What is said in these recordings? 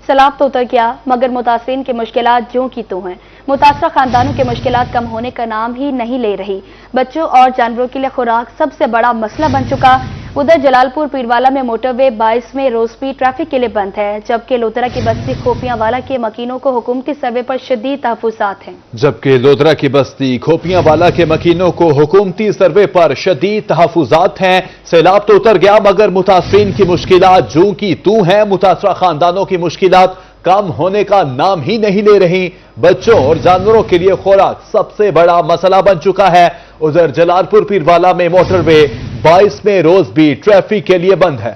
सैलाब तो उतर गया मगर मुतासिरीन की मुश्किलात ज्यों की त्यों हैं। मुतासरा खानदानों की मुश्किलात कम होने का नाम ही नहीं ले रही। बच्चों और जानवरों के लिए खुराक सबसे बड़ा मसला बन चुका। उधर जलालपुर पीरवाला में मोटरवे 22 रोज भी ट्रैफिक के लिए बंद है, जबकि लोधरा की बस्ती खोपियावाला के मकीनों को हुकूमती सर्वे पर शदीद तहफुज़ात हैं। जबकि लोधरा की बस्ती खोपियावाला के मकीनों को हुकूमती सर्वे पर शदीद तहफुज़ात हैं। सैलाब तो उतर गया मगर मुतासरीन की मुश्किलात ज्यों की त्यों हैं। मुतासरा खानदानों की मुश्किलात कम होने का नाम ही नहीं ले रही। बच्चों और जानवरों के लिए खुराक सबसे बड़ा मसला बन चुका है। उधर जलालपुर पीरवाला में मोटरवे 22 रोज भी ट्रैफिक के लिए बंद है।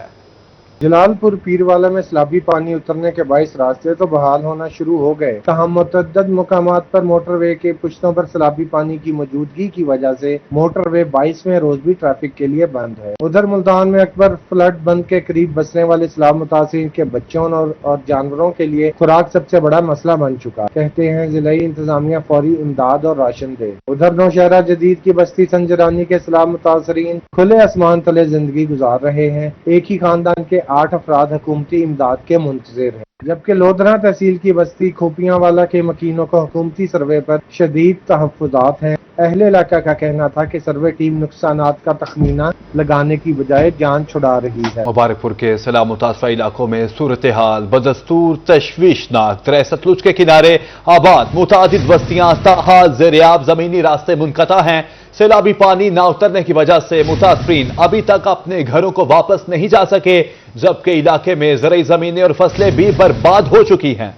जलालपुर पीरवाला में सैलाबी पानी उतरने के बाइस रास्ते तो बहाल होना शुरू हो गए, तहम मुतअद्दिद मुकामात पर मोटरवे के पुश्तों पर सैलाबी पानी की मौजूदगी की वजह से मोटरवे 22वें रोज भी ट्रैफिक के लिए बंद है। उधर मुल्तान में अकबर फ्लड बंद के करीब बसने वाले सैलाब मुतासिरीन के बच्चों और जानवरों के लिए खुराक सबसे बड़ा मसला बन चुका। कहते हैं जिलाई इंतजामिया फौरी इमदाद और राशन दे। उधर नौशहरा जदीद की बस्ती संजरानी के सैलाब मुतासिरीन खुले आसमान तले जिंदगी गुजार रहे हैं। एक ही खानदान के 8 अफराद हुकूमती इमदाद के मुंतजिर हैं, जबकि लोधरा तहसील की बस्ती खोपियावाला के मकीनों को हुकूमती सर्वे पर शदीद तहफ़्फ़ुज़ात हैं। अहले इलाका का कहना था कि सर्वे टीम नुकसानात का तखमीना लगाने की बजाय जान छुड़ा रही है। मुबारकपुर के सैलाब मुतासरा इलाकों में सूरत हाल बदस्तूर तशवीशनाक। दरिया सतलुज के किनारे आबाद मुतादिद बस्तियां ताहाल ज़ेरियाब जमीनी रास्ते मुनक़ता हैं। सैलाबी पानी न उतरने की वजह से मुतासरीन अभी तक अपने घरों को वापस नहीं जा सके, जबकि इलाके में ज़रई ज़मीनें और फसलें भी बर्बाद हो चुकी हैं।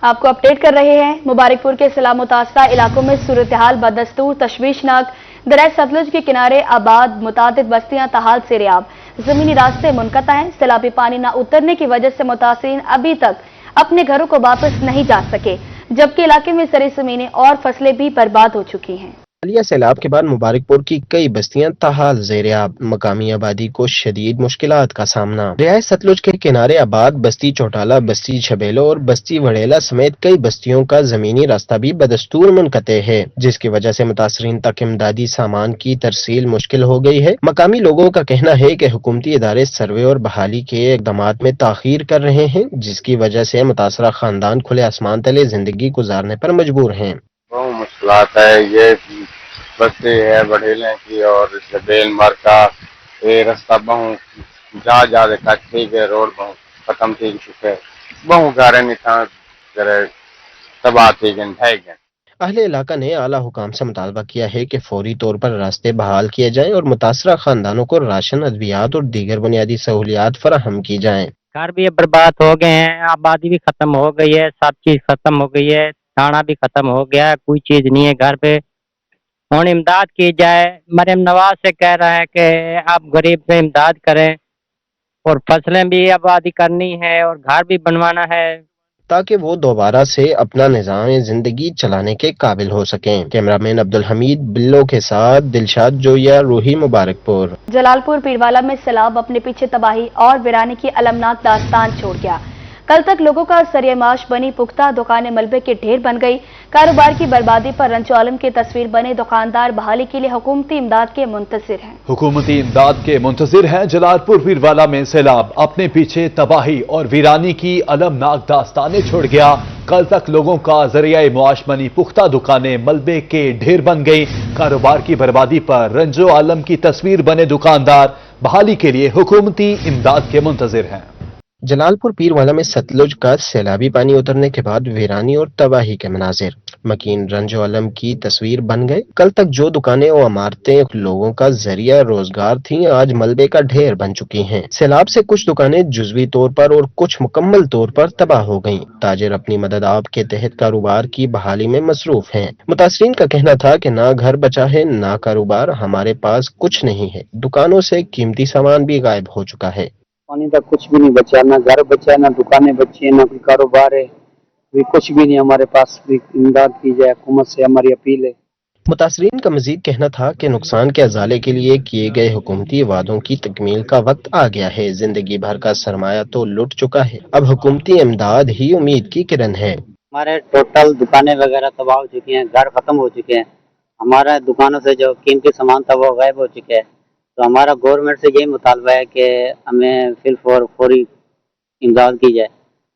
आपको अपडेट कर रहे हैं। मुबारकपुर के सैलाब मुतासरा इलाकों में सूरत हाल बदस्तूर तशवीशनाक। दरिया सतलुज के किनारे आबाद मुतादिद बस्तियां ताहाल ज़ेरियाब जमीनी रास्ते मुनक़ता हैं। सैलाबी पानी न उतरने की वजह से मुतासरीन अभी तक अपने घरों को वापस नहीं जा सके, जबकि इलाके में ज़रई ज़मीनें और फसलें भी बर्बाद हो चुकी हैं। हालिया सैलाब के बाद मुबारकपुर की कई बस्तियां ताहाल ज़ेरियाब। मकामी आबादी को शदीद मुश्किलात का सामना। दरिया सतलुज के किनारे आबाद बस्ती चौटाला, बस्ती छबेलो और बस्ती वड़ेला समेत कई बस्तियों का जमीनी रास्ता भी बदस्तूर मुनक़ते है, जिसकी वजह से मुतासरीन तक इमदादी सामान की तरसील मुश्किल हो गई है। मकामी लोगों का कहना है कि हुकूमती इदारे सर्वे और बहाली के इक़दामात में ताख़ीर कर रहे हैं, जिसकी वजह से मुतासरा खानदान खुले आसमान तले जिंदगी गुजारने पर मजबूर हैं। बहुत मुश्किलात है। ये बस्ती है बढ़ेले की और बेल मर का ये रास्ता बहुत जा कच्ची के रोड बहुत खत्म थी चुके बहुत गारे निशान तबाह थी गए। अहले इलाका ने आला हुकाम से मुतालबा किया है कि फौरी तौर पर रास्ते बहाल किए जाएं और मुतासरा खानदानों को राशन, अद्वियात और दीगर बुनियादी सहूलियात फराहम की जाएं। घर भी बर्बाद हो गए हैं, आबादी भी खत्म हो गई है, सब चीज खत्म हो गई है, खाना भी खत्म हो गया है, कोई चीज नहीं है घर पे। और इमदाद की जाए। मरियम नवाज से कह रहा है कि आप गरीब पे इमदाद करें और फसलें भी आबादी करनी है और घर भी बनवाना है, ताकि वो दोबारा से अपना निज़ाम जिंदगी चलाने के काबिल हो सकें। कैमरामैन अब्दुल हमीद बिल्लो के साथ दिलशाद जोया, रूही, मुबारकपुर। जलालपुर पीरवाला में सैलाब अपने पीछे तबाही और वीरानी की अलमनाक दास्तान छोड़ गया। कल तक लोगों का सरिया माश बनी पुख्ता दुकानें मलबे के ढेर बन गई। कारोबार की बर्बादी पर रंजो आलम की तस्वीर बने दुकानदार बहाली के लिए हुकूमती इमदाद के मुंतजिर हैं। हुकूमती इमदाद के मुंतजिर हैं। जलालपुर पीरवाला में सैलाब अपने पीछे तबाही और वीरानी की अलमनाक दास्तानें छोड़ गया। कल तक लोगों का जरिया मुआश बनी पुख्ता दुकानें मलबे के ढेर बन गई। कारोबार की बर्बादी पर रंजो आलम की तस्वीर बने दुकानदार बहाली के लिए हुकूमती इमदाद के मुंतजिर हैं। जलालपुर पीरवाला में सतलुज का सैलाबी पानी उतरने के बाद वीरानी और तबाही के मनाजिर मकीन रंजो आलम की तस्वीर बन गए। कल तक जो दुकानें और इमारतें लोगों का जरिया रोजगार थीं, आज मलबे का ढेर बन चुकी हैं। सैलाब से कुछ दुकानें जुजवी तौर पर और कुछ मुकम्मल तौर पर तबाह हो गईं। ताजिर अपनी मदद आप के तहत कारोबार की बहाली में मसरूफ हैं। मुतासरीन का कहना था कि ना घर बचा है ना कारोबार, हमारे पास कुछ नहीं है। दुकानों से कीमती सामान भी गायब हो चुका है। पानी तक कुछ भी नहीं बचा, ना घर बचा, ना दुकानें बची है, ना कोई कारोबार है, भी कुछ भी नहीं हमारे पास। भी इमदाद की जाए, हुकूमत से हमारी अपील है। मुतासरीन का मजीद कहना था कि नुकसान के अजाले के लिए किए गए हुकूमती वादों की तकमील का वक्त आ गया है। जिंदगी भर का सरमाया तो लुट चुका है, अब हुकूमती इमदाद ही उम्मीद की किरण है। हमारे टोटल दुकानें वगैरह तबाह हो चुकी हैं, घर खत्म हो चुके हैं, हमारा दुकानों से जो कीमती सामान था वो गायब हो चुके हैं। तो हमारा गवर्नमेंट से यही मुतालबा है कि हमें फौरी इमदाद की जाए।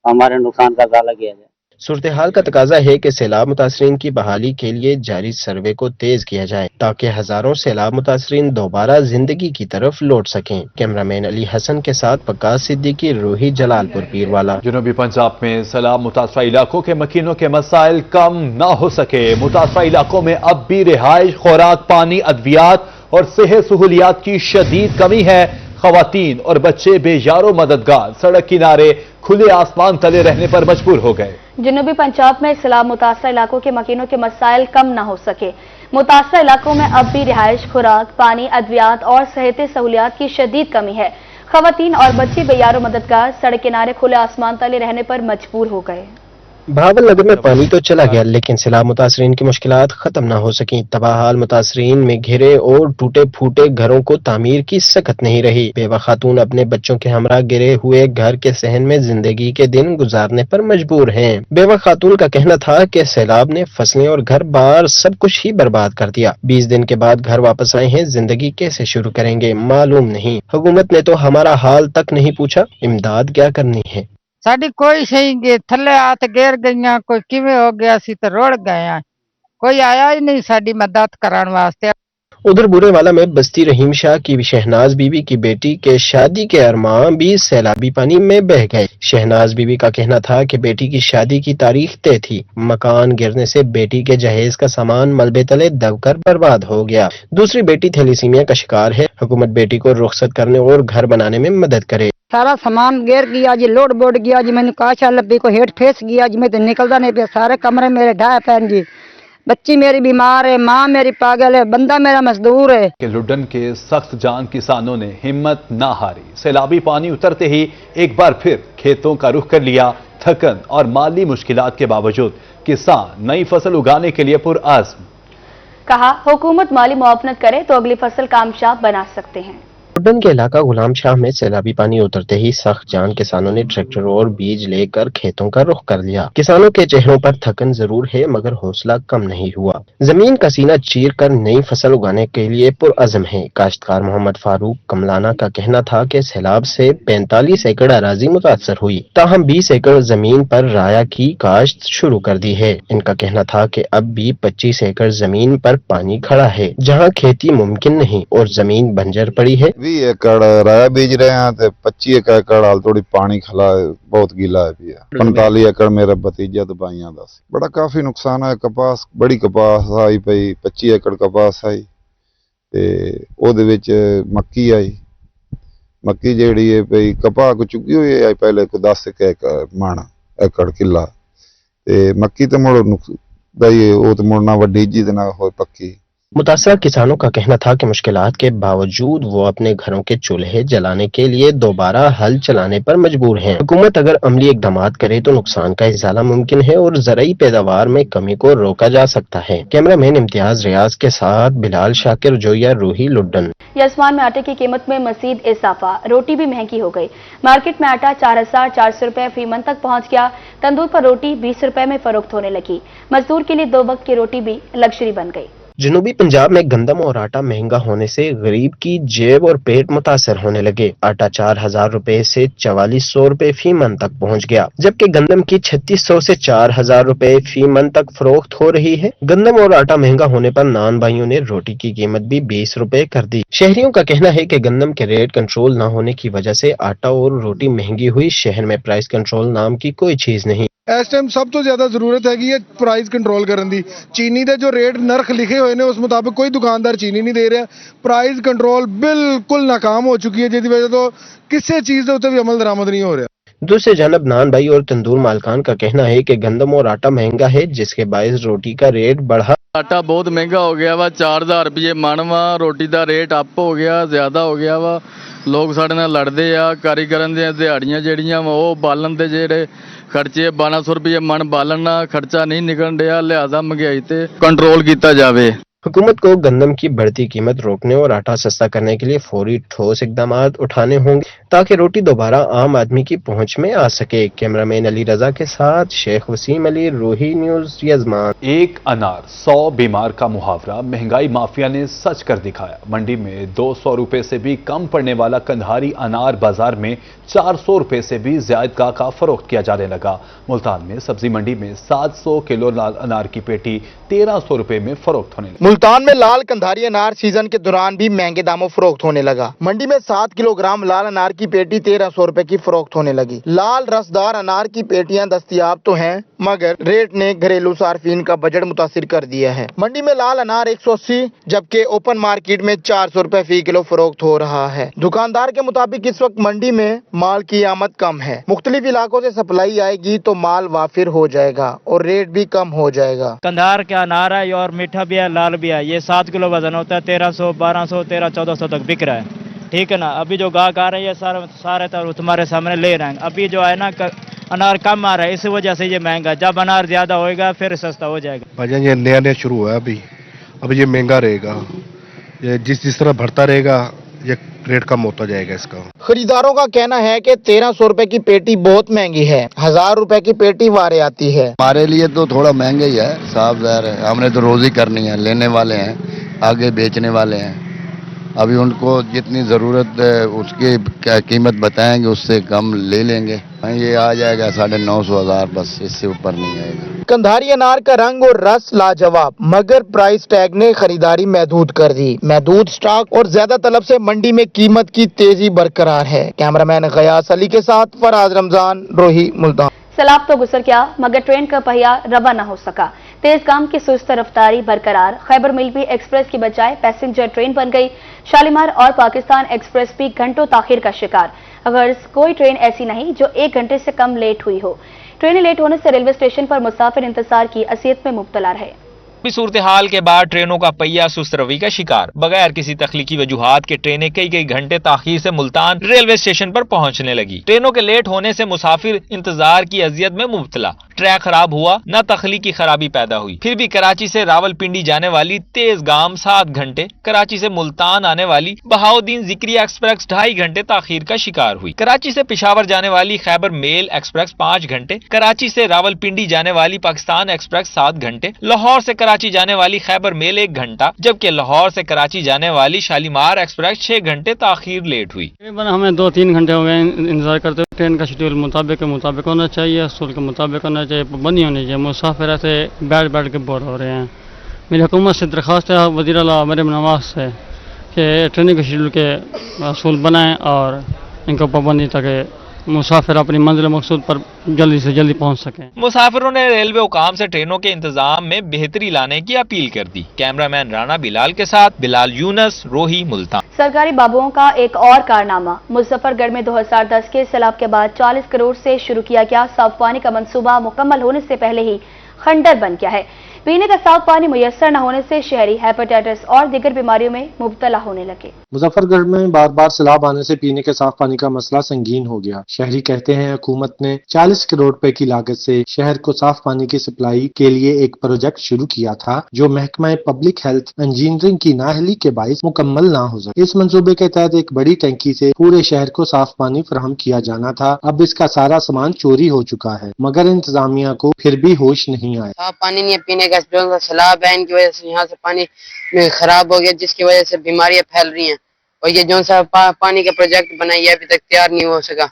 हमारे नुकसान का गाला किया जाए। सूरत हाल का तकाजा है कि सैलाब मुतासरीन की बहाली के लिए जारी सर्वे को तेज किया जाए ताकि हजारों सैलाब मुतासरीन दोबारा जिंदगी की तरफ लौट सकें। कैमरामैन अली हसन के साथ वकास सिद्दीकी, रूही, जलालपुर पीरवाला। जनूबी पंजाब में सैलाब मुतासरा इलाकों के मकीनों के मसाइल कम ना हो सके। मुतासरा इलाकों में अब भी रिहाइश, खुराक, पानी, अद्वियात और सेहत सहूलियात की शदीद कमी है। खवातीन और बच्चे बेयारो मददगार सड़क किनारे खुले आसमान तले रहने पर मजबूर हो गए। जनूबी पंजाब में सैलाब मुतासरा इलाकों के मकीनों के मसाइल कम न हो सके। मुतासरा इलाकों में अब भी रिहाइश, खुराक, पानी, अद्वियात और सेहती सहूलियात की शदीद कमी है। खवातीन और बच्चे बेयारो मददगार सड़क किनारे खुले आसमान तले रहने पर मजबूर हो गए। भावल नगर में पानी तो चला गया लेकिन सैलाब मुतासरीन की मुश्किलात खत्म न हो सकी। तबाह हाल मुतासरीन में घिरे और टूटे फूटे घरों को तामीर की सकत नहीं रही। बेवा खातून अपने बच्चों के हमरा गिरे हुए घर के सहन में जिंदगी के दिन गुजारने पर मजबूर हैं। बेवा खातून का कहना था कि सैलाब ने फसलें और घर बार सब कुछ ही बर्बाद कर दिया। 20 दिन के बाद घर वापस आए हैं, जिंदगी कैसे शुरू करेंगे मालूम नहीं। हुकूमत ने तो हमारा हाल तक नहीं पूछा, इमदाद क्या करनी है। साडी कोई सही थले आत गिर गईयां, कोई किवें हो गया सी तो रुड़ गए हैं, कोई आया ही नहीं साडी मदद कराने वास्ते। उधर बुरेवाला में बस्ती रहीम शाह की शहनाज बीबी की बेटी के शादी के अरमान भी सैलाबी पानी में बह गए। शहनाज बीबी का कहना था कि बेटी की शादी की तारीख तय थी। मकान गिरने से बेटी के जहेज का सामान मलबे तले दबकर बर्बाद हो गया। दूसरी बेटी थैलीसीमिया का शिकार है। हुकूमत बेटी को रुखसत करने और घर बनाने में मदद करे। सारा सामान गिर गया जी, लोड बोड गया जी, मैंने काशा लब्बी को हेठ फेस गया जी, मैं तो निकलता नहीं पिया। सारे कमरे मेरे ढाए पैन जी, बच्ची मेरी बीमार है, माँ मेरी पागल है, बंदा मेरा मजदूर है। कि लुड्डन के सख्त जान किसानों ने हिम्मत ना हारी। सैलाबी पानी उतरते ही एक बार फिर खेतों का रुख कर लिया। थकन और माली मुश्किलात के बावजूद किसान नई फसल उगाने के लिए पुरअज़्म। कहा, हुकूमत माली मुआवनत करे तो अगली फसल कामयाब बना सकते हैं। लुड्डन के इलाका गुलाम शाह में सैलाबी पानी उतरते ही सख्त जान किसानों ने ट्रैक्टर और बीज लेकर खेतों का रुख कर लिया। किसानों के चेहरों पर थकन जरूर है मगर हौसला कम नहीं हुआ। जमीन का सीना चीर कर नई फसल उगाने के लिए पुरअज़्म है। काश्तकार मोहम्मद फारूक कमलाना का कहना था कि सैलाब से 45 एकड़ अराजी मुतासर हुई, ताहम 20 एकड़ जमीन पर राया की काश्त शुरू कर दी है। इनका कहना था कि अब भी 25 एकड़ जमीन पर पानी खड़ा है जहाँ खेती मुमकिन नहीं और जमीन बंजर पड़ी है। 20 एकड़ राया बीज रहे हैं ते 25 एकड़ हाल थोड़ी पानी खला है, बहुत गीला है पिया। 45 एकड़ मेरा भतीजा तो भाइयों दा सी। बड़ा काफी नुकसान है। कपास बड़ी कपास आई पई, 25 एकड़ कपास आई ते ओदे विच मक्की आई। मक्की जेड़ी है पई कपा को चुकी हुई है पहले को 10 एकड़ किला ते मक्की तो मुड़ दई वो तो मुड़ना वड्डी जी ना हो पक्की। मुतासरा किसानों का कहना था कि मुश्किलात के बावजूद वो अपने घरों के चूल्हे जलाने के लिए दोबारा हल चलाने पर मजबूर हैं। हुकूमत अगर अमली इक़दामात करे तो नुकसान का इज़ाला मुमकिन है और ज़राई पैदावार में कमी को रोका जा सकता है। कैमरामैन इम्तियाज रियाज के साथ बिलाल शाकिर, जोया, रूही, लुड्डन। यजमान में आटे की कीमत में मजीद इजाफा, रोटी भी महंगी हो गई। मार्केट में आटा 4,400 रुपए फी मन तक पहुंच गया। तंदूर पर रोटी 20 रुपए में फरोख्त होने लगी। मजदूर के लिए 2 वक्त की रोटी भी लग्जरी बन गई। जनूबी पंजाब में गंदम और आटा महंगा होने से गरीब की जेब और पेट मुतासर होने लगे। आटा 4,000 रुपए से 4,400 रुपए फी मन तक पहुंच गया, जबकि गंदम की 3,600 से 4,000 रुपए फी मन तक फरोख्त हो रही है। गंदम और आटा महंगा होने पर नान भाइयों ने रोटी की कीमत भी 20 रुपए कर दी। शहरियों का कहना है कि गंदम के रेट कंट्रोल न होने की वजह से आटा और रोटी महंगी हुई। शहर में प्राइस कंट्रोल नाम की कोई चीज नहीं। इस टाइम सब तो ज्यादा जरूरत है कि प्राइस कंट्रोल करने दी। चीनी दे जो रेट नरख लिखे हुए ने उस मुताबिक कोई दुकानदार चीनी नहीं दे रहा। प्राइस कंट्रोल बिल्कुल नाकाम हो चुकी है, जिसकी वजह तो किसी चीज के उत्ते भी अमल दरामद नहीं हो रहा। दूसरी जानब नान भाई और तंदूर मालकान का कहना है कि गंदम और आटा महंगा है, जिसके बायस रोटी का रेट बढ़ा। आटा बहुत महंगा हो गया वा, 4,000 रुपये मन वा। रोटी का रेट अप हो गया, ज्यादा हो गया वा। लोग साडे नाल लड़दे आ। कारीगरां दी दिहाड़ियां जेहड़ियां वा ओह बालन दे जेहड़े खर्चे 1,200 रुपये मन बालन खर्चा नहीं निकल रहा, लिहाजा महंगाई ते कंट्रोल किया जाए। हुकूमत को गंदम की बढ़ती कीमत रोकने और आटा सस्ता करने के लिए फौरी ठोस इकदामात उठाने होंगे ताकि रोटी दोबारा आम आदमी की पहुंच में आ सके। कैमरामैन अली रजा के साथ शेख वसीम अली, रोही न्यूज, यजमान। एक अनार 100 बीमार का मुहावरा महंगाई माफिया ने सच कर दिखाया। मंडी में 200 रुपए से भी कम पड़ने वाला कंधारी अनार बाजार में 400 रुपए से भी ज्यादा का फरोख्त किया जाने लगा। मुल्तान में सब्जी मंडी में 700 किलो लाल अनार की पेटी 1300 रुपए में फरोख्त होने लगी। मुल्तान में लाल कंधारी अनार सीजन के दौरान भी महंगे दामों फरोख्त होने लगा। मंडी में 7 किलोग्राम लाल अनार की पेटी 1300 रुपए की फरोख्त होने लगी। लाल रसदार अनार की पेटियां दस्तयाब तो हैं, मगर रेट ने घरेलू सार्फिन का बजट मुतासिर कर दिया है। मंडी में लाल अनार 180 जबकि ओपन मार्केट में 400 रुपए फी किलो फरोख्त हो रहा है। दुकानदार के मुताबिक इस वक्त मंडी में माल की आमद कम है। मुख्तलिफ इलाकों से सप्लाई आएगी तो माल वाफिर हो जाएगा और रेट भी कम हो जाएगा। कंधार का अनार है और मीठा भी है, लाल भी है। ये 7 किलो वजन होता है, 1300, 1200, 1300-1400 तक बिक रहा है। ठीक है ना। अभी जो गाहक आ रहे हैं सारे तो तुम्हारे सामने ले रहे हैं। अभी जो है ना अनार कम आ रहा है, इस वजह से ये महंगा। जब अनार ज्यादा होएगा फिर सस्ता हो जाएगा। भाईजान ये नया शुरू हुआ है अभी ये महंगा रहेगा। ये जिस तरह बढ़ता रहेगा ये रेट कम होता जाएगा इसका। खरीदारों का कहना है कि 1300 रुपए की पेटी बहुत महंगी है। 1000 रुपए की पेटी वारे आती है। हमारे लिए तो थोड़ा महंगा ही है, साफ ज़ाहिर है। हमने तो रोजी करनी है, लेने वाले हैं, आगे बेचने वाले हैं। अभी उनको जितनी ज़रूरत है उसकी कीमत बताएंगे, उससे कम ले लेंगे। ये आ जाएगा 950 1000, बस इससे ऊपर नहीं आएगा। कंधारी अनार का रंग और रस लाजवाब, मगर प्राइस टैग ने खरीदारी महदूद कर दी। महदूद स्टॉक और ज्यादा तलब से मंडी में कीमत की तेजी बरकरार है। कैमरामैन गयास अली के साथ फराज रमजान, रोही, मुल्तान। सैलाब तो गुजर गया मगर ट्रेन का पहिया रवा न हो सका। तेज काम की सुस्त रफ्तारी बरकरार। खैबर मिल्वी एक्सप्रेस की बजाय पैसेंजर ट्रेन बन गई। शालीमार और पाकिस्तान एक्सप्रेस भी घंटों ताखिर का शिकार। अगर कोई ट्रेन ऐसी नहीं जो 1 घंटे से कम लेट हुई हो। ट्रेनें लेट होने से रेलवे स्टेशन पर मुसाफिर इंतजार की असियत में मुब्तला रहे। सूरत हाल के बाद ट्रेनों का पहिया सुस्त रवि का शिकार। बगैर किसी तख्लीकी वजूहात के ट्रेनें कई घंटे ताखीर से मुल्तान रेलवे स्टेशन पर पहुंचने लगी। ट्रेनों के लेट होने से मुसाफिर इंतजार की अजियत में मुब्तला। ट्रैक खराब हुआ, न तख्लीकी खराबी पैदा हुई। फिर भी कराची से रावलपिंडी जाने वाली तेज गाम 7 घंटे, कराची से मुल्तान आने वाली बहाउद्दीन जिक्रिया एक्सप्रेस 2.5 घंटे ताखीर का शिकार हुई। कराची से पिशावर जाने वाली खैबर मेल एक्सप्रेस 5 घंटे, कराची से रावलपिंडी जाने वाली पाकिस्तान एक्सप्रेस 7 घंटे, लाहौर से कराची जाने वाली खैबर मेल 1 घंटा, जबकि लाहौर से कराची जाने वाली शालीमार एक्सप्रेस 6 घंटे ताखीर लेट हुई। हमें 2-3 घंटे हो गए इंतजार करते। ट्रेन का शेड्यूल मुताबिक होना चाहिए, असूल के मुताबिक होना चाहिए, पाबंदी होनी चाहिए। मुसाफिर ऐसे बैठ के बोर हो रहे हैं। मेरी हुकूमत से दरख्वास्त है वज़ीर आला मरियम नवाज से कि ट्रेनिंग के शेड्यूल के असूल बनाएं और इनको पाबंदी ताकि मुसाफिर अपनी मंजिल मकसूद पर जल्दी से जल्दी पहुंच सकें। मुसाफिरों ने रेलवे हुकाम से ट्रेनों के इंतजाम में बेहतरी लाने की अपील कर दी। कैमरामैन राना बिलाल के साथ बिलाल यूनस, रोही, मुल्तान। सरकारी बाबुओं का एक और कारनामा। मुजफ्फरगढ़ में 2010 के सैलाब के बाद 40 करोड़ से शुरू किया गया साफ पानी का मंसूबा मुकम्मल होने से पहले ही खंडर बन गया है। पीने का साफ पानी मुयस्सर न होने से शहरी हेपेटाइटिस और दीगर बीमारियों में मुब्तला होने लगे। मुजफ्फरगढ़ में बार बार सैलाब आने से पीने के साफ पानी का मसला संगीन हो गया। शहरी कहते हैं हुकूमत ने 40 करोड़ रुपए की लागत से शहर को साफ पानी की सप्लाई के लिए एक प्रोजेक्ट शुरू किया था जो महकमा पब्लिक हेल्थ इंजीनियरिंग की नाअहली के बाइस मुकम्मल न हो सके। इस मंसूबे के तहत एक बड़ी टंकी से पूरे शहर को साफ पानी फराहम किया जाना था। अब इसका सारा सामान चोरी हो चुका है, मगर इंतजामिया को फिर भी होश नहीं आया। साफ पानी नहीं है पीने का। जो सैलाब है इनकी वजह से यहाँ से पानी खराब हो गया, जिसकी वजह से बीमारियां फैल रही हैं। और ये जो सा पानी का प्रोजेक्ट बना है अभी तक तैयार नहीं हो सका।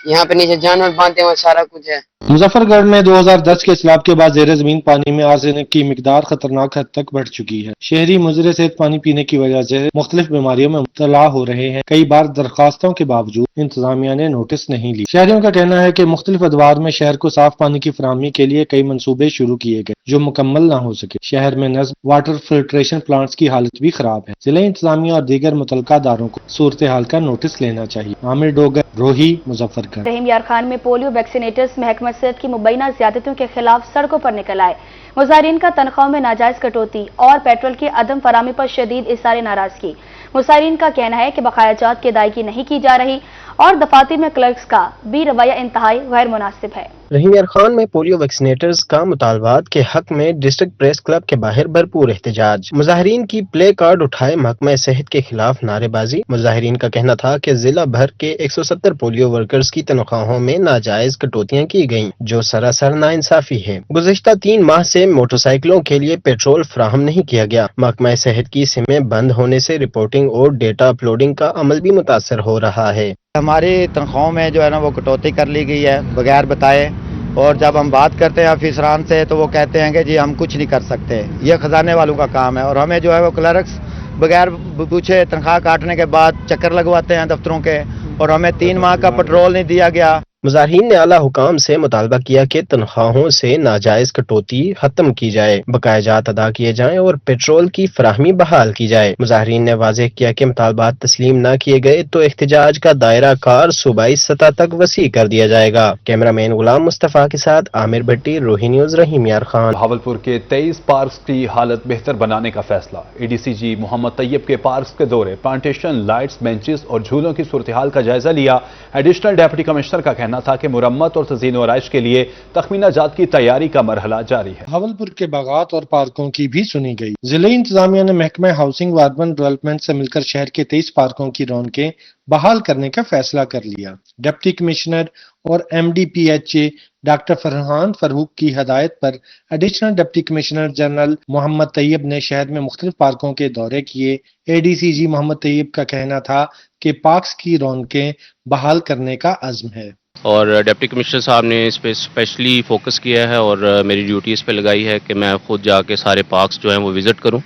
यहाँ पे नीचे जानवर बांधते हुए सारा कुछ है। मुजफ्फरगढ़ में 2010 के सैलाब के बाद जेर जमीन पानी में आर्सेनिक की मिकदार खतरनाक हद तक बढ़ चुकी है। शहरी मुजरे सेहत पानी पीने की वजह से मुख्तलिफ बीमारियों में मुब्तला हो रहे हैं। कई बार दरखास्तों के बावजूद इंतजामिया ने नोटिस नहीं ली। शहरियों का कहना है कि मुख्तलिफ अदवार में शहर को साफ पानी की फराहमी के लिए कई मंसूबे शुरू किए गए जो मुकम्मल न हो सके। शहर में नस्ब वाटर फिल्ट्रेशन प्लांट्स की हालत भी खराब है। जिला इंतजामिया और दीगर मुतलका दारों को सूरत हाल का नोटिस लेना चाहिए। आमिर डोगर, रोही, मुजफ्फरगढ़। रहीम यार खान में पोलियो वैक्सीनेटर्स महकमा सेहत की मुबैना ज्यादतियों के खिलाफ सड़कों पर निकल आए। मुजाहिरीन का तनख्वाह में नाजायज कटौती और पेट्रोल की अदम फरामी पर शदीद इज़हार नाराजगी। मुजाहिरीन का कहना है कि बकायाजात की अदायगी नहीं की जा रही और दफातर में क्लर्क्स का भी रवैया इंतहाई गैर मुनासिब है। رحیم یار خان میں پولیو ویکسینیٹرز کا مطالبات کے حق میں ڈسٹرکٹ پریس کلب کے باہر بھرپور احتجاج، مظاہرین کی پلے کارڈ اٹھائے محکمہ صحت کے خلاف نعرے بازی۔ مظاہرین کا کہنا تھا کہ ضلع بھر کے 170 پولیو ورکرز کی تنخواہوں میں ناجائز کٹوتیاں کی گئیں، جو سراسر ناانصافی ہے۔ گزشتہ 3 ماہ سے موٹر سائیکلوں کے لیے پیٹرول فراہم نہیں کیا گیا۔ محکمہ صحت کی سمیں بند ہونے سے رپورٹنگ اور ڈیٹا اپلوڈنگ کا عمل بھی متاثر ہو رہا ہے۔ ہماری تنخواہوں میں جو ہے نا وہ کٹوتی کر لی گئی ہے بغیر بتائے، اور جب ہم بات کرتے ہیں آفیسران سے تو وہ کہتے ہیں کہ جی ہم کچھ نہیں کر سکتے، یہ خزانے والوں کا کام ہے، اور ہمیں جو ہے وہ کلرکس بغیر پوچھے تنخواہ کاٹنے کے بعد چکر لگواتے ہیں دفتروں کے، اور ہمیں 3 ماہ کا پیٹرول نہیں دیا گیا۔ مظاہرین نے اعلیٰ حکام سے مطالبہ کیا کہ تنخواہوں سے ناجائز کٹوتی ختم کی جائے، بقایا جات ادا کیے جائیں اور پیٹرول کی فراہمی بحال کی جائے۔ مظاہرین نے واضح کیا کہ مطالبات تسلیم نہ کیے گئے تو احتجاج کا دائرہ کار صوبائی سطح تک وسیع کر دیا جائے گا۔ کیمرہ مین غلام مصطفیٰ کے ساتھ عامر بھٹی، روہی نیوز، رحیم یار خان۔ بہاولپور کے 23 پارکس کی حالت بہتر بنانے کا فیصلہ، اے ڈی سی جی محمد طیب کے پارکس کے دورے، پلانٹیشن، لائٹس، بینچز اور جھولوں کی صورتحال کا جائزہ لیا۔ ایڈیشنل ڈپٹی کمشنر کا کہنا تھا کہ مرمت اور تزئین و آرائش کے لیے تخمینہ جات کی تیاری کا مرحلہ جاری ہے۔ بہاولپور کے باغات اور پارکوں کی بھی سنی گئی۔ ضلعی انتظامیہ نے محکمہ ہاؤسنگ و اربن ڈیولپمنٹ سے مل کر شہر کے 23 پارکوں کی رونقیں بحال کرنے کا فیصلہ کر لیا۔ ڈپٹی کمشنر اور M D P H A doctor Farhan Farrukh کی ہدایت پر additional deputy commissioner general Muhammad Tayyab نے شہر میں مختلف پارکوں کے دورے کیے۔ اے ڈی سی جی محمد طیب کا کہنا تھا کہ پارکس کی رونقیں بحال کرنے کا عزم ہے، اور ڈپٹی کمشنر صاحب نے اس پہ اسپیشلی فوکس کیا ہے، اور میری ڈیوٹی اس پہ لگائی ہے کہ میں خود جا کے سارے پارکس جو ہیں وہ وزٹ کروں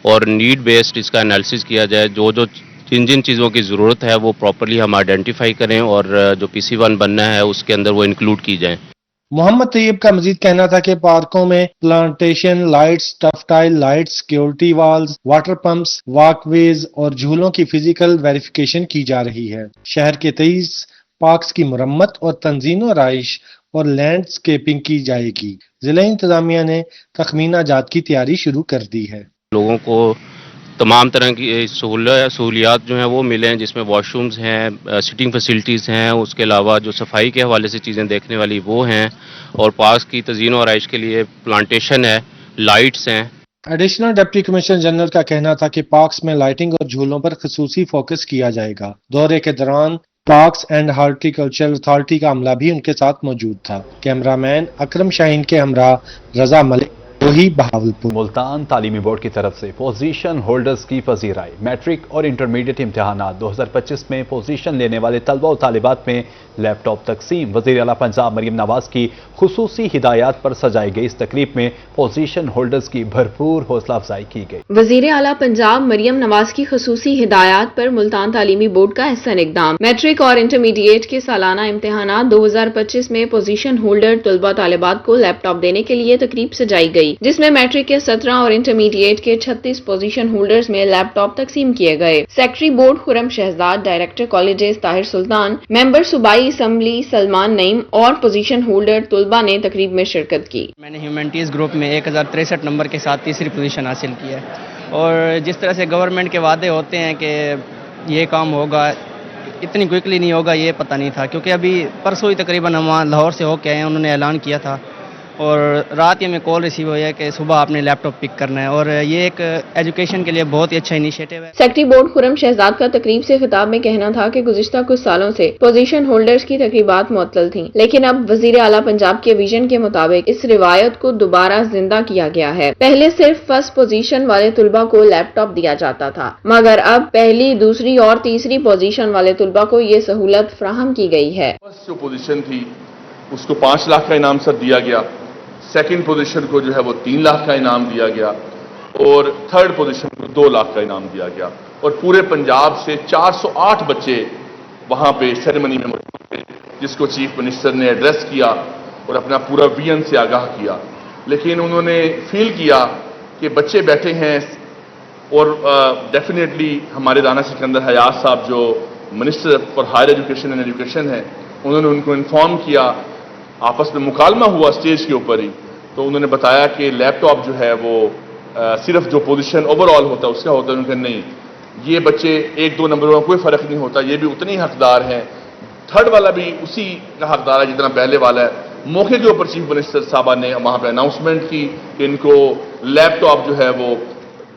اور نیڈ بیسڈ اس کا انالیسس کیا جائے، جو جن چیزوں کی ضرورت ہے وہ پراپرلی ہم آئیڈینٹیفائی کریں، اور جو پی سی 1 بننا ہے اس کے اندر وہ انکلوڈ کی جائیں۔ محمد طیب کا مزید کہنا تھا کہ پارکوں میں پلانٹیشن، لائٹس، ٹفٹائل lights, security walls, water pumps, walkways اور جھولوں کی فزیکل ویریفیکیشن کی جا رہی ہے۔ شہر کے 23 پارکس کی مرمت اور تنظیم و آرائش اور لینڈ سکیپنگ کی جائے گی۔ ضلع انتظامیہ نے تخمینہ جات کی تیاری شروع کر دی ہے۔ لوگوں کو تمام طرح کی سہولیات جو ہیں وہ ملیں، جس میں واش رومز ہیں، سٹنگ فیسلٹیز ہیں، اس کے علاوہ جو صفائی کے حوالے سے چیزیں دیکھنے والی وہ ہیں، اور پارکس کی تزئین و آرائش کے لیے پلانٹیشن ہے، لائٹس ہیں۔ ایڈیشنل ڈپٹی کمشنر جنرل کا کہنا تھا کہ پارکس میں لائٹنگ اور جھولوں پر خصوصی فوکس کیا جائے گا۔ دورے کے دوران پارکس اینڈ ہارٹیکلچر اتھارٹی کا عملہ بھی ان کے ساتھ موجود تھا۔ کیمرہ مین اکرم شاہین کے ہمراہ رضا ملک، وہی بہاولپور۔ ملتان تعلیمی بورڈ کی طرف سے پوزیشن ہولڈرز کی پذیرائی، میٹرک اور انٹرمیڈیٹ امتحانات 2025 میں پوزیشن لینے والے طلبہ و طالبات میں لیپ ٹاپ تقسیم۔ وزیر اعلیٰ پنجاب مریم نواز کی خصوصی ہدایات پر سجائی گئی اس تقریب میں پوزیشن ہولڈرز کی بھرپور حوصلہ افزائی کی گئی۔ وزیر اعلیٰ پنجاب مریم نواز کی خصوصی ہدایات پر ملتان تعلیمی بورڈ کا احسن اقدام، میٹرک اور انٹرمیڈیٹ کے سالانہ امتحانات 2025 میں پوزیشن ہولڈر طلبہ طالبات کو لیپ ٹاپ دینے کے لیے تقریب سجائی گئی، جس میں میٹرک کے 17 اور انٹرمیڈیٹ کے 36 پوزیشن ہولڈرز میں لیپ ٹاپ تقسیم کیے گئے۔ سیکرٹری بورڈ خرم شہزاد، ڈائریکٹر کالجز طاہر سلطان، ممبر صوبائی اسمبلی سلمان نعیم اور پوزیشن ہولڈر طلبہ نے تقریب میں شرکت کی۔ میں نے ہیومینٹیز گروپ میں 1063 نمبر کے ساتھ تیسری پوزیشن حاصل کی ہے، اور جس طرح سے گورنمنٹ کے وعدے ہوتے ہیں کہ یہ کام ہوگا، اتنی کوئکلی نہیں ہوگا یہ پتہ نہیں تھا، کیونکہ ابھی پرسوں ہی تقریباً ہم وہاں لاہور سے ہو کے آئے ہیں، انہوں نے اعلان کیا تھا اور رات ہی میں کال ریسیو ہوئی ہے کہ صبح آپ نے لیپ ٹاپ پک کرنا ہے، اور یہ ایک ایجوکیشن کے لیے بہت ہی اچھا انیشیٹو ہے۔ سیکرٹری بورڈ خرم شہزاد کا تقریب سے خطاب میں کہنا تھا کہ گزشتہ کچھ سالوں سے پوزیشن ہولڈرز کی تقریبات معطل تھیں، لیکن اب وزیر اعلیٰ پنجاب کے ویژن کے مطابق اس روایت کو دوبارہ زندہ کیا گیا ہے۔ پہلے صرف فرسٹ پوزیشن والے طلبہ کو لیپ ٹاپ دیا جاتا تھا، مگر اب پہلی، دوسری اور تیسری پوزیشن والے طلبہ کو یہ سہولت فراہم کی گئی ہے۔ جو پوزیشن تھی اس کو 5 لاکھ کا انعام سر دیا گیا، سیکنڈ پوزیشن کو جو ہے وہ 3 لاکھ کا انعام دیا گیا، اور تھرڈ پوزیشن کو 2 لاکھ کا انعام دیا گیا، اور پورے پنجاب سے 408 بچے وہاں پہ سیریمنی میں موجود تھے، جس کو چیف منسٹر نے ایڈریس کیا اور اپنا پورا ویژن سے آگاہ کیا۔ لیکن انہوں نے فیل کیا کہ بچے بیٹھے ہیں، اور ڈیفینیٹلی ہمارے رانا سکندر حیات صاحب جو minister for higher education and education ہیں، انہوں نے ان کو انفارم کیا، آپس میں مکالمہ ہوا اسٹیج کے اوپر ہی، تو انہوں نے بتایا کہ لیپ ٹاپ جو ہے وہ صرف جو پوزیشن اوور آل ہوتا ہے اس کا ہوتا ہے، انہوں نے کہا نہیں، یہ بچے 1-2 نمبروں میں کوئی فرق نہیں ہوتا، یہ بھی اتنے ہی حقدار ہیں، تھرڈ والا بھی اسی کا حقدار ہے جتنا پہلے والا ہے، मौके के ऊपर चीफ मिनिस्टर साहबा ने वहां पर अनाउंसमेंट की कि इनको लैपटॉप जो है वो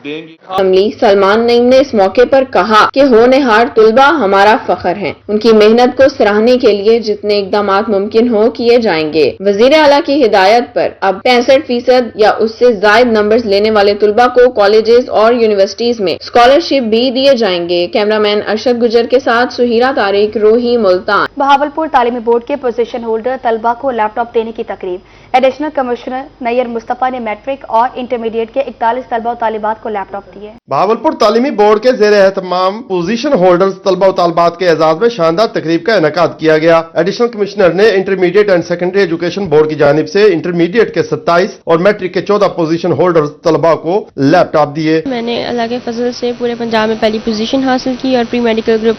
देंगे। अमली सलमान नईम ने इस मौके पर कहा कि होनहार तुलबा हमारा फख्र हैं। उनकी मेहनत को सराहने के लिए जितने इकदाम मुमकिन हो किए जाएंगे। वजीर आला की हिदायत पर अब 65% या उससे जायद नंबर्स लेने वाले तुलबा को कॉलेजेस और यूनिवर्सिटीज में स्कॉलरशिप भी दिए जाएंगे। कैमरामैन अरशद गुजर के साथ सुहीरा तारिक, रोही, मुल्तान। बहावलपुर तालीमी बोर्ड के पोजीशन होल्डर तलबा को लैपटॉप देने की तकरीब। एडिशनल कमिश्नर नैयर मुस्तफा ने मैट्रिक और इंटरमीडिएट के 41 तलबा और तालिबात को लैपटॉप दिए। बहावलपुर तालीमी बोर्ड के ज़ेर एहतमाम पोजीशन होल्डर्स तलबा और तालिबात के एजाज में शानदार तकरीब का इनेकाद किया गया। एडिशनल कमिश्नर ने intermediate and secondary education board की जानिब से इंटरमीडिएट के 27 और मैट्रिक के 14 पोजीशन होल्डर्स तलबा को लैपटॉप दिए। मैंने अल्लाह के फजल से पूरे पंजाब में पहली पोजीशन हासिल की और प्री मेडिकल ग्रुप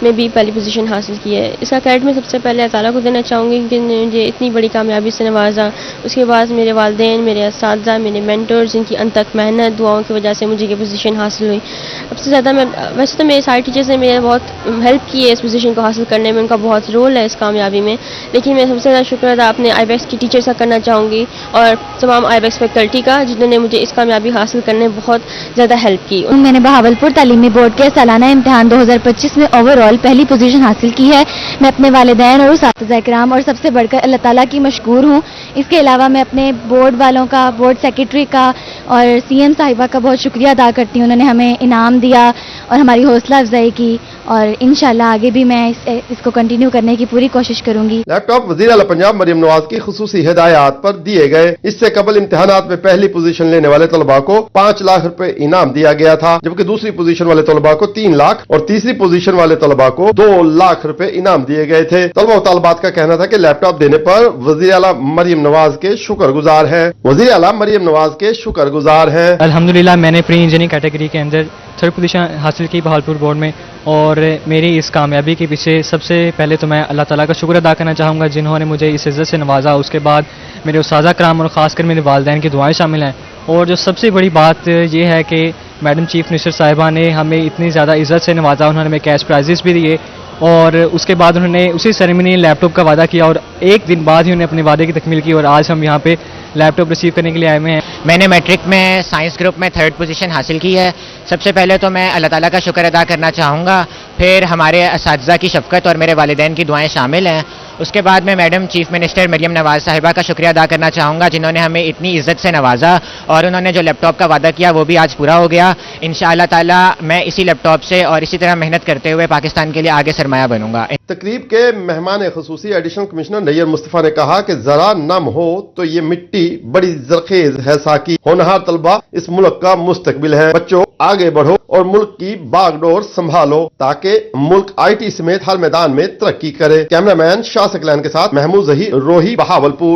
में भी पहली पोजीशन हासिल की है। इसका क्रेडिट मैं सबसे पहले अल्लाह ताला को देना चाहूँगी कि मुझे इतनी बड़ी कामयाबी से नवाजा। उसके बाद मेरे वालिदैन, मेरे असातिज़ा, मेरे मेंटर्स, जिनकी अनथक मेहनत, दुआओं की वजह से मुझे ये पोजीशन हासिल हुई। सबसे ज़्यादा मैं वैसे तो मेरे सारे टीचर्स ने मेरे बहुत हेल्प की है इस पोजीशन को हासिल करने में, उनका बहुत रोल है इस कामयाबी में, लेकिन मैं सबसे ज़्यादा शुक्र अदा अपने आईबैक्स की टीचर्स का करना चाहूँगी और तमाम आईबैक्स फैकल्टी का, जिन्होंने मुझे इस कामयाबी हासिल करने में बहुत ज़्यादा हेल्प की। मैंने बहावलपुर तालीमी बोर्ड के सालाना इम्तिहान 2025 में ओवरऑल पहली पोजीशन हासिल की है। मैं अपने वालिदैन और उस्ताद इकराम और सबसे बढ़कर अल्लाह ताला की मशकूर हूँ। इसके अलावा मैं अपने बोर्ड वालों का, बोर्ड सेक्रेटरी का और सीएम साहिबा का बहुत शुक्रिया अदा करती हूँ। उन्होंने हमें इनाम दिया और हमारी हौसला अफजाई की और इंशाल्लाह आगे भी मैं इसको कंटिन्यू करने की पूरी कोशिश करूंगी। लैपटॉप वज़ीर आला पंजाब मरियम नवाज की खुसूसी हिदायत पर दिए गए। इससे कबल इम्तिहानात में पहली पोजीशन लेने वाले तलबा को 5 लाख रुपए इनाम दिया गया था, जबकि दूसरी पोजीशन वाले तलबा को 3 लाख और तीसरी पोजीशन वाले तलबा को 2 लाख रुपए इनाम दिए गए थे। तलबा और तालिबात का कहना था कि लैपटॉप देने पर वज़ीर आला मरियम नवाज के शुक्रगुजार हैं। वज़ीर आला मरियम नवाज के शुक्रगुजार हैं। अल्हम्दुलिल्लाह मैंने प्री इंजीनियरिंग कैटेगरी के अंदर 3rd पोजीशन हासिल की बहावलपुर बोर्ड में, और मेरी इस कामयाबी के पीछे सबसे पहले तो मैं अल्लाह ताला का शुक्र अदा करना चाहूँगा जिन्होंने मुझे इस इज़्ज़त से नवाजा। उसके बाद मेरे उस्ताद कराम और ख़ासकर मेरे वालिदैन की दुआएं शामिल हैं। और जो सबसे बड़ी बात ये है कि मैडम चीफ मिनिस्टर साहिबा ने हमें इतनी ज़्यादा इज़्ज़त से नवाजा, उन्होंने हमें कैश प्राइजेस भी दिए और उसके बाद उन्होंने उसी सेरेमनी लैपटॉप का वादा किया और एक दिन बाद ही उन्होंने अपने वादे की तकमील की और आज हम यहाँ पे लैपटॉप रिसीव करने के लिए आए हुए हैं। मैंने मैट्रिक में साइंस ग्रुप में 3rd पोजीशन हासिल की है। सबसे पहले तो मैं अल्लाह ताला का शुक्र अदा करना चाहूँगा, फिर हमारे असातिज़ा की शफ़क़त और मेरे वालिदैन की दुआएं शामिल हैं। उसके बाद मैं madam chief minister Maryam Nawaz साहिबा का शुक्रिया अदा करना चाहूँगा जिन्होंने हमें इतनी इज़्ज़त से नवाजा और उन्होंने जो लैपटॉप का वादा किया वो भी आज पूरा हो गया। इंशाअल्लाह ताला मैं इसी लैपटॉप से और इसी तरह मेहनत करते हुए पाकिस्तान के लिए आगे सरमाया बनूंगा। तकरीब के मेहमान खुसूसी एडिशनल कमिश्नर नैयर मुस्तफा ने कहा कि जरा नम हो तो ये मिट्टी बड़ी जरखेज है साकी। होनहार तलबा इस मुल्क का मुस्तकबिल है। बच्चों आगे बढ़ो और मुल्क की बागडोर संभालो ताकि मुल्क IT समेत हर मैदान में तरक्की करे। कैमरामैन शाह सकलैन के साथ महमूद जहीर, रोही, बहावलपुर।